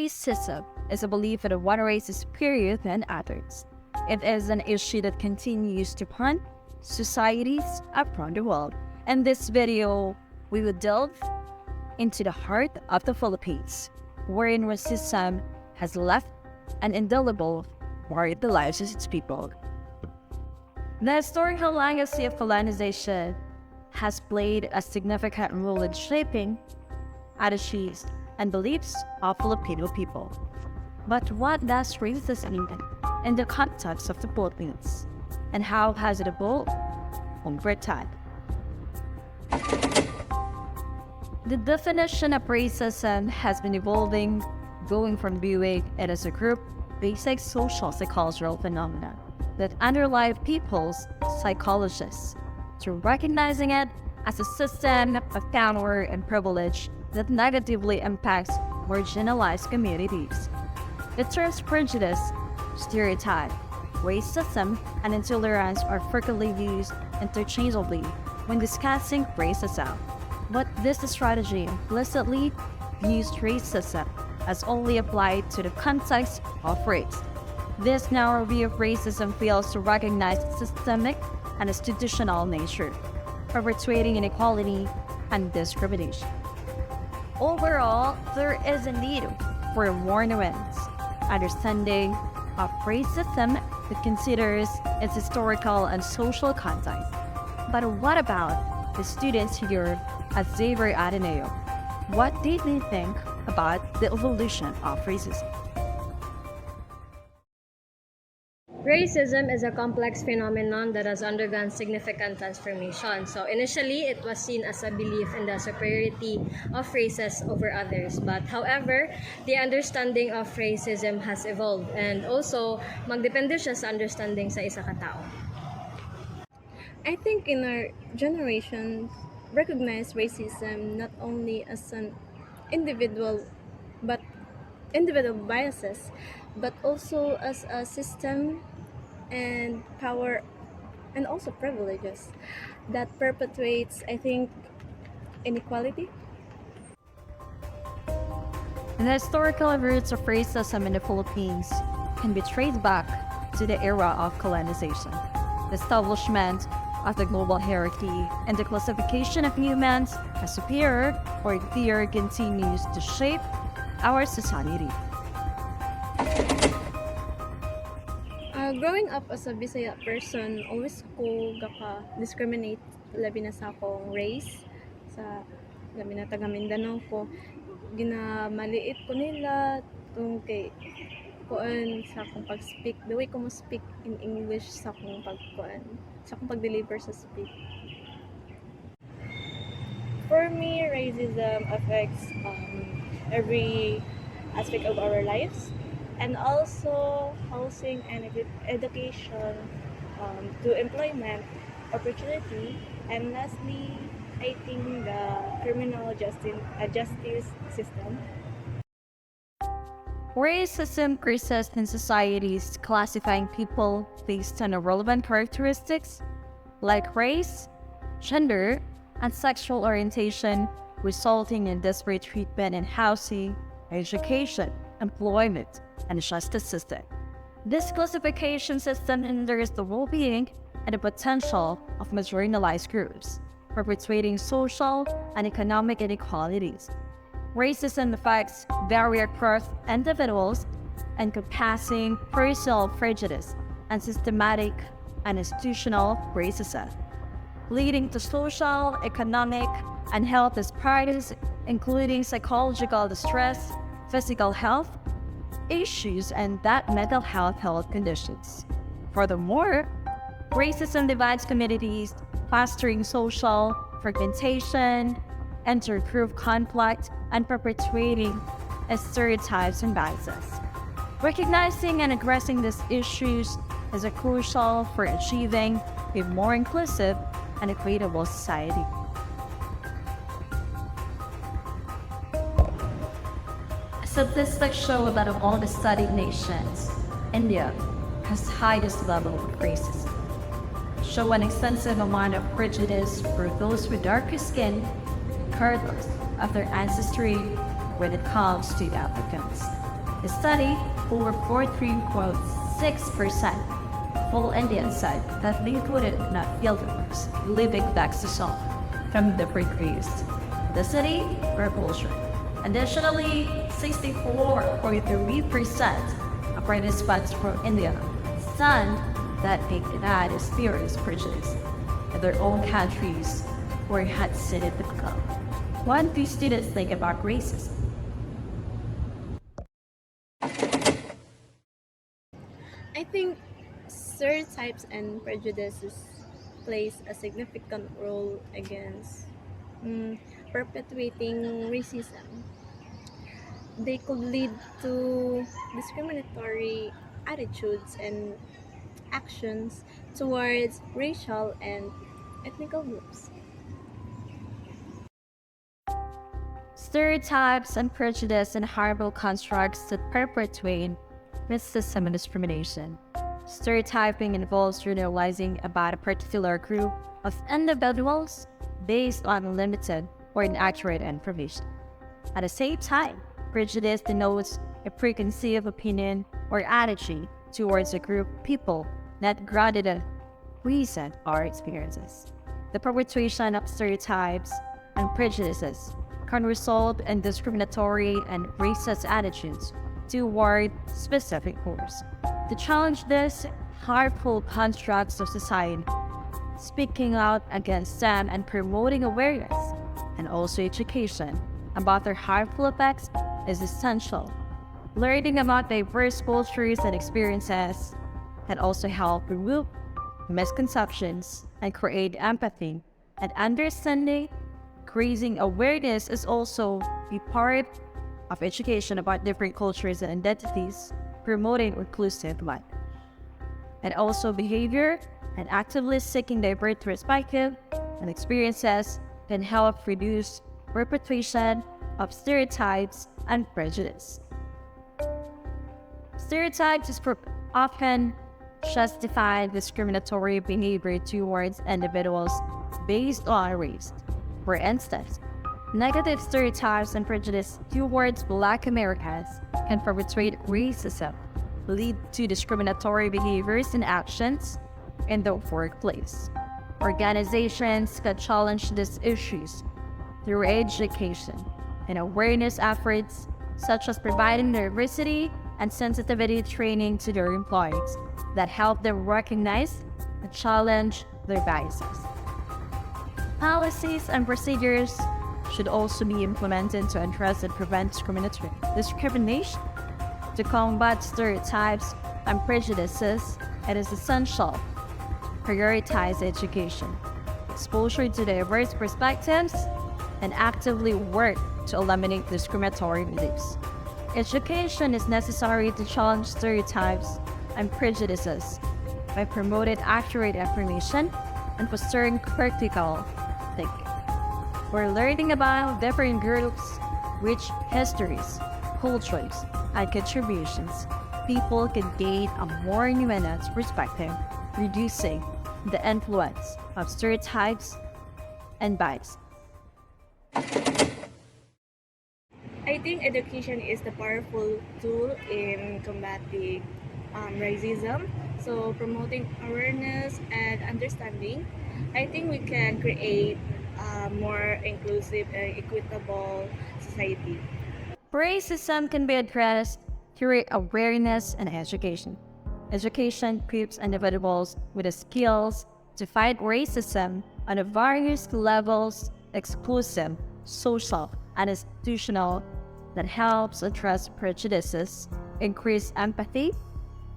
Racism is a belief that one race is superior than others. It is an issue that continues to haunt societies around the world. In this video, we will delve into the heart of the Philippines, wherein racism has left an indelible mark in the lives of its people. The historical legacy of colonization has played a significant role in shaping attitudes and beliefs of Filipino people. But what does racism mean in the context of the Philippines, and how has it evolved over time? The definition of racism has been evolving, going from viewing it as a group basic social psychological phenomena that underlie people's psychologists, to recognizing it as a system of power and privilege that negatively impacts marginalized communities. The terms prejudice, stereotype, racism, and intolerance are frequently used interchangeably when discussing racism, but this strategy implicitly views racism as only applied to the context of race. This narrow view of racism fails to recognize its systemic and institutional nature, perpetuating inequality and discrimination. Overall, there is a need for a more nuanced understanding of racism that considers its historical and social context. But what about the students here at Xavier Ateneo? What did they think about the evolution of racism? Racism is a complex phenomenon that has undergone significant transformation. So initially, it was seen as a belief in the superiority of races over others. But however, the understanding of racism has evolved, and also magdepende siya sa understanding sa isa ka tao. I think in our generation, recognize racism not only as an individual biases, but also as a system and power and also privileges that perpetuates, I think, inequality. The historical roots of racism in the Philippines can be traced back to the era of colonization, the establishment of the global hierarchy, and the classification of humans as superior or inferior continues to shape our society. Growing up as a Bisaya person, always ko discriminate labi na sa akong race, sa labi na taga Mindanao ko. Ginamaliit ko nila tung kay kuan sa akong pag-speak, the way ko mo speak in English sa akong pag-deliver sa speak. For me, racism affects every aspect of our lives, and also housing and education, to employment opportunity, and lastly, I think the criminal justice system. Racism persists in societies, classifying people based on irrelevant characteristics like race, gender, and sexual orientation, resulting in disparate treatment in housing, education, employment, and justice system. This classification system hinders the well-being and the potential of marginalized groups, perpetuating social and economic inequalities. Racism affects vary across individuals, encompassing personal prejudice and systematic and institutional racism, leading to social, economic, and health disparities, including psychological distress, physical health issues, and that mental health conditions. Furthermore, racism divides communities, fostering social fragmentation, intergroup conflict, and perpetuating stereotypes and biases. Recognizing and addressing these issues is crucial for achieving a more inclusive and equitable society. Statistics show that of all the studied nations, India has highest level of racism, show an extensive amount of prejudice for those with darker skin, regardless of their ancestry, when it comes to applicants. The study, over 43.6% full Indians said that they couldn't not fieldworkers living next to some from different race, the city, or culture. Additionally, 64.3% of participants from India said that they did not experience prejudice in their own countries or had seen it become. What do students think about racism? I think stereotypes and prejudices plays a significant role against perpetuating racism. They could lead to discriminatory attitudes and actions towards racial and ethnic groups. Stereotypes and prejudice and harmful constructs that perpetuate racism and discrimination. Stereotyping involves generalizing about a particular group of individuals based on limited or inaccurate information. At the same time, prejudice denotes a preconceived opinion or attitude towards a group of people not grounded in reason or experiences. The perpetuation of stereotypes and prejudices can result in discriminatory and racist attitudes toward specific groups. To challenge these harmful constructs of society, speaking out against them and promoting awareness and also education about their harmful effects is essential. Learning about diverse cultures and experiences can also help remove misconceptions and create empathy and understanding. Raising awareness is also a part of education about different cultures and identities, promoting inclusive life. And also behavior and actively seeking diverse perspective and experiences can help reduce perpetuation of stereotypes and prejudice. Stereotypes is often justify discriminatory behavior towards individuals based on race. For instance, negative stereotypes and prejudice towards Black Americans can perpetuate racism, lead to discriminatory behaviors and actions in the workplace. Organizations can challenge these issues through education and awareness efforts, such as providing diversity and sensitivity training to their employees that help them recognize and challenge their biases. Policies and procedures should also be implemented to address and prevent discrimination. To combat stereotypes and prejudices, it is essential to prioritize education, exposure to diverse perspectives, and actively work to eliminate discriminatory beliefs. Education is necessary to challenge stereotypes and prejudices by promoting accurate information and fostering critical thinking. We're learning about different groups, rich histories, cultures, and contributions. People can gain a more nuanced perspective, reducing the influence of stereotypes and bias. I think education is the powerful tool in combating racism. So promoting awareness and understanding, I think we can create a more inclusive and equitable society. Racism can be addressed through awareness and education. Education equips individuals with the skills to fight racism on the various levels, exclusive, social, and institutional, that helps address prejudices, increase empathy,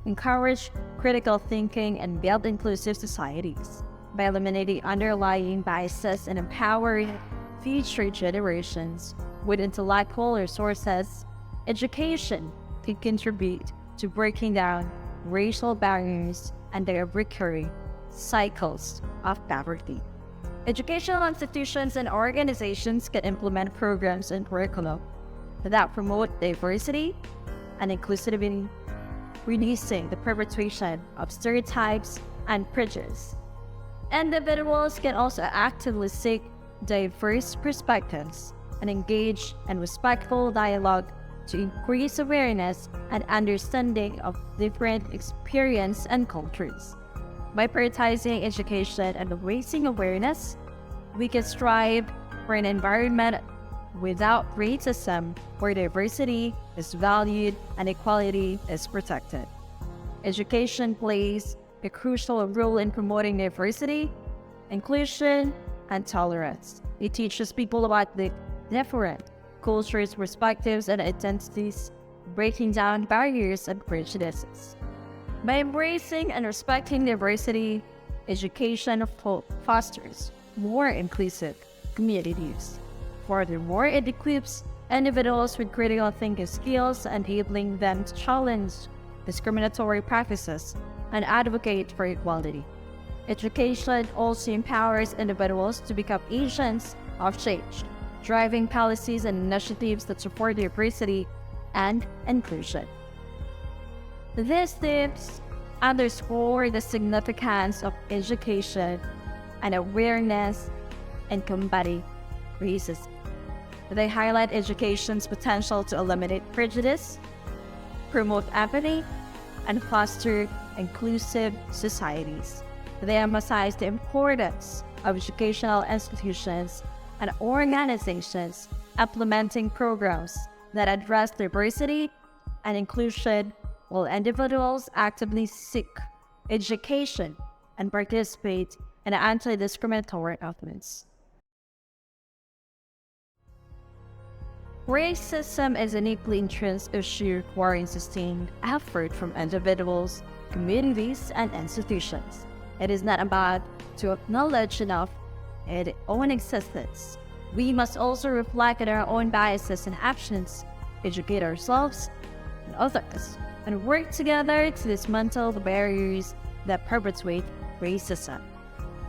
encourage critical thinking, and build inclusive societies. By eliminating underlying biases and empowering future generations with intellectual resources, education can contribute to breaking down racial barriers and the recurring cycles of poverty. Educational institutions and organizations can implement programs and curriculum that promote diversity and inclusivity, reducing the perpetuation of stereotypes and prejudice. Individuals can also actively seek diverse perspectives and engage in respectful dialogue to increase awareness and understanding of different experience and cultures. By prioritizing education and raising awareness, we can strive for an environment without racism, where diversity is valued and equality is protected. Education plays a crucial role in promoting diversity, inclusion, and tolerance. It teaches people about the different cultures, perspectives, and identities, breaking down barriers and prejudices. By embracing and respecting diversity, education fosters more inclusive communities. Furthermore, it equips individuals with critical thinking skills, enabling them to challenge discriminatory practices and advocate for equality. Education also empowers individuals to become agents of change, driving policies and initiatives that support diversity and inclusion. These themes underscore the significance of education and awareness in combating racism. They highlight education's potential to eliminate prejudice, promote empathy, and foster inclusive societies. They emphasize the importance of educational institutions and organizations implementing programs that address diversity and inclusion, while individuals actively seek education and participate in anti-discriminatory efforts. Racism is an equally intense issue requiring sustained effort from individuals, communities, and institutions. It is not about to acknowledge enough its own existence. We must also reflect on our own biases and actions, educate ourselves and others, and work together to dismantle the barriers that perpetuate racism.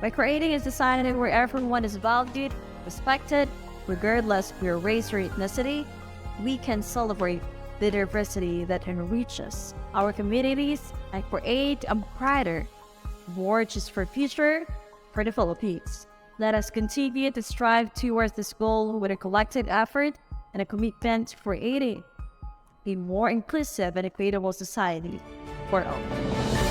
By creating a society where everyone is valued, respected, regardless of your race or ethnicity, we can celebrate the diversity that enriches our communities and create a brighter, more just for future for the Philippines. Let us continue to strive towards this goal with a collective effort and a commitment to creating a more inclusive and equitable society for all.